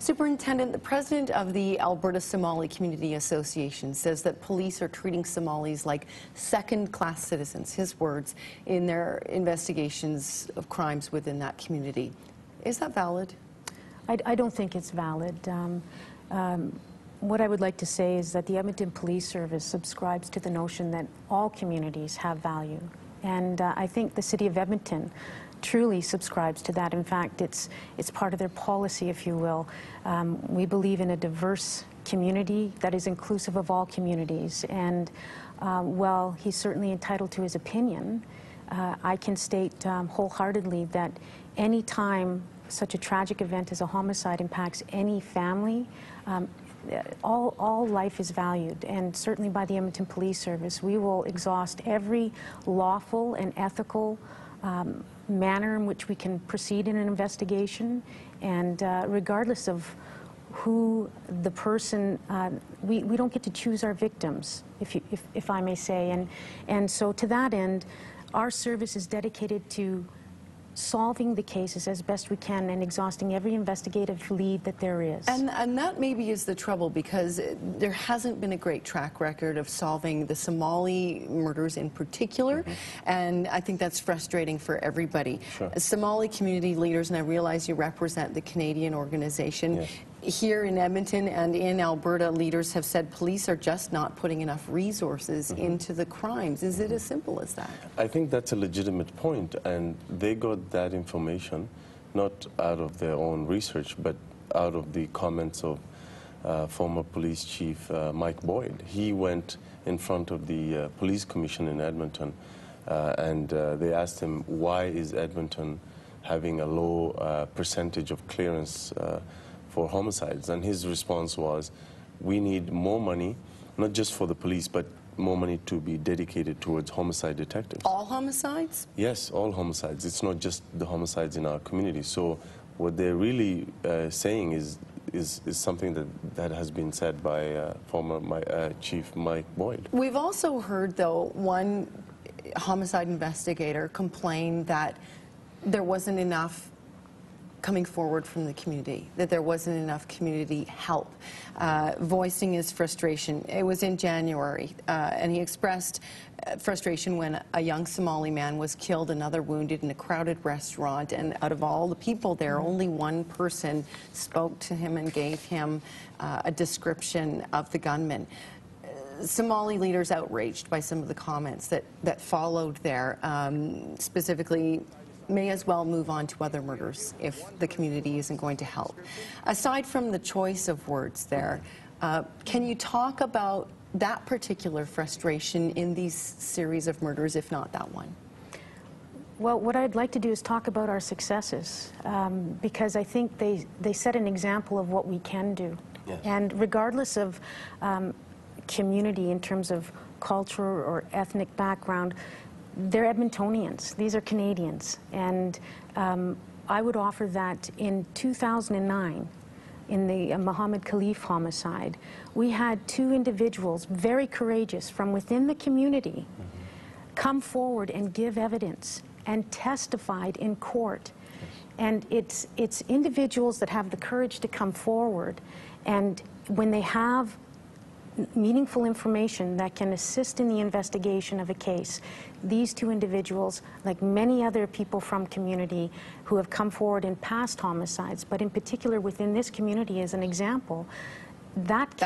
Superintendent, the president of the Alberta Somali Community Association says that police are treating Somalis like second-class citizens, his words, in their investigations of crimes within that community. Is that valid? I don't think it's valid. What I would like to say is that the Edmonton Police Service subscribes to the notion that all communities have value. And I think the City of Edmonton truly subscribes to that. In fact, it's part of their policy, if you will. We believe in a diverse community that is inclusive of all communities. And while he's certainly entitled to his opinion, I can state wholeheartedly that any time such a tragic event as a homicide impacts any family, all life is valued, and certainly by the Edmonton Police Service, we will exhaust every lawful and ethical manner in which we can proceed in an investigation, and regardless of who the person, we don't get to choose our victims, if I may say, and so to that end, our service is dedicated to solving the cases as best we can and exhausting every investigative lead that there is. And that maybe is the trouble, because there hasn't been a great track record of solving the Somali murders in particular, and I think that's frustrating for everybody. Sure. Somali community leaders, and I realize you represent the Canadian organization, yes. Here in Edmonton and in Alberta, leaders have said police are just not putting enough resources into the crimes. Is it as simple as that? I think that's a legitimate point, and they got that information not out of their own research, but out of the comments of former police chief Mike Boyd. He went in front of the police commission in Edmonton, and they asked him, why is Edmonton having a low percentage of clearance for homicides? And his response was, we need more money, not just for the police, but more money to be dedicated towards homicide detectives. All homicides? Yes, all homicides. It's not just the homicides in our community. So what they're really saying is something that has been said by former Chief Mike Boyd. We've also heard, though, one homicide investigator complain that there wasn't enough coming forward from the community, that there wasn't enough community help, voicing his frustration. It was in January, and he expressed frustration when a young Somali man was killed, another wounded in a crowded restaurant, and out of all the people there, only one person spoke to him and gave him a description of the gunman. Somali leaders outraged by some of the comments that followed there, specifically may as well move on to other murders if the community isn't going to help. Aside from the choice of words there, can you talk about that particular frustration in these series of murders, if not that one? Well, what I'd like to do is talk about our successes, because I think they set an example of what we can do. Yes. And regardless of community in terms of culture or ethnic background, they're Edmontonians. These are Canadians. And I would offer that in 2009, in the Mohammed Khalif homicide, we had two individuals, very courageous, from within the community, come forward and give evidence and testified in court. And it's individuals that have the courage to come forward, and when they have meaningful information that can assist in the investigation of a case, these two individuals, like many other people from community who have come forward in past homicides, but in particular within this community as an example, that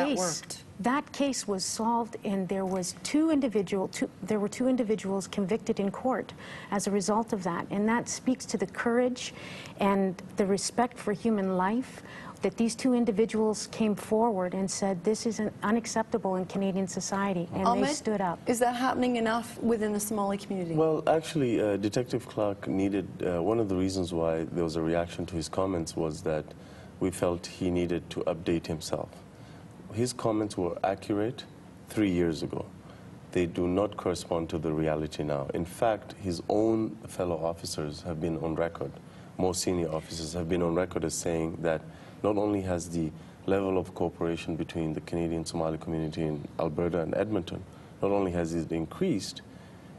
case was solved, and there were two individuals convicted in court as a result of that. And that speaks to the courage and the respect for human life, that these two individuals came forward and said, this is unacceptable in Canadian society, and Ahmed, they stood up. Is that happening enough within the Somali community? Well, actually, Detective Clark needed, one of the reasons why there was a reaction to his comments was that we felt he needed to update himself. His comments were accurate 3 years ago. They do not correspond to the reality now. In fact, his own fellow officers have been on record, more senior officers have been on record as saying that not only has the level of cooperation between the Canadian Somali community in Alberta and Edmonton, not only has it increased,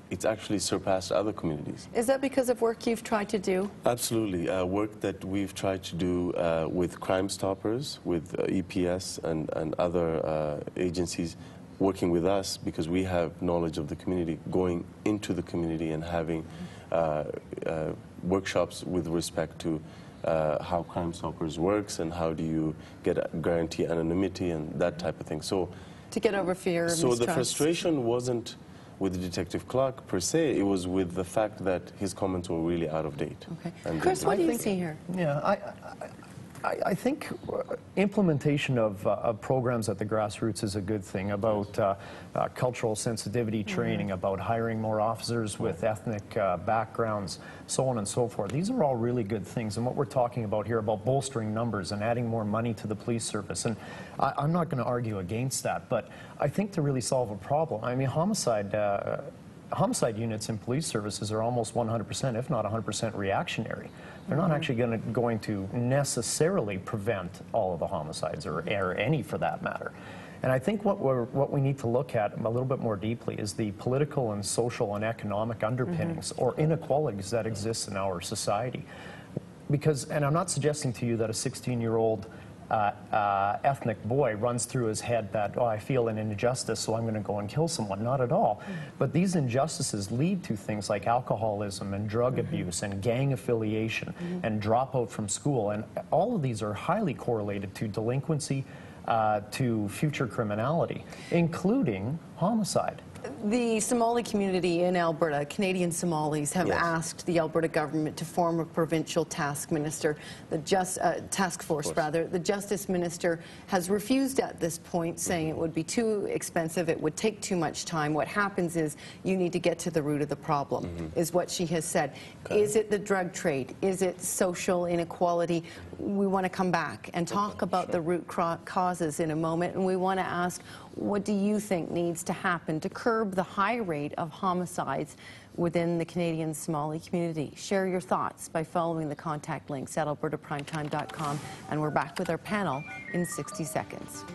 it's actually surpassed other communities. Is that because of work you've tried to do? Absolutely. Work that we've tried to do with Crime Stoppers, with EPS and other agencies working with us, because we have knowledge of the community, going into the community and having workshops with respect to how Crime Stoppers works and how do you guarantee anonymity and that type of thing. So To get over fear of So mistrust? the frustration wasn't with Detective Clark per se, it was with the fact that his comments were really out of date. Okay. And Chris, what do you think- see here? Yeah, I think implementation of programs at the grassroots is a good thing, about cultural sensitivity training, about hiring more officers with ethnic backgrounds, so on and so forth. These are all really good things. And what we're talking about here, about bolstering numbers and adding more money to the police service, and I'm not going to argue against that, but I think to really solve a problem, I mean, homicide units in police services are almost 100%, if not 100% reactionary. They're not actually going to necessarily prevent all of the homicides, or any for that matter. And I think what we need to look at a little bit more deeply is the political and social and economic underpinnings or inequalities that exist in our society. Because, and I'm not suggesting to you that a 16-year-old ethnic boy runs through his head that, oh, I feel an injustice, so I'm going to go and kill someone. Not at all. But these injustices lead to things like alcoholism and drug abuse and gang affiliation and dropout from school. And all of these are highly correlated to delinquency, to future criminality, including homicide. The Somali community in Alberta, Canadian Somalis, have asked the Alberta government to form a provincial task force. The Justice Minister has refused at this point, saying it would be too expensive, it would take too much time. What happens is you need to get to the root of the problem, is what she has said. Okay. Is it the drug trade? Is it social inequality? We want to come back and talk about the root causes in a moment, and we want to ask, what do you think needs to happen to curb the high rate of homicides within the Canadian Somali community? Share your thoughts by following the contact links at albertaprimetime.com, and we're back with our panel in 60 seconds.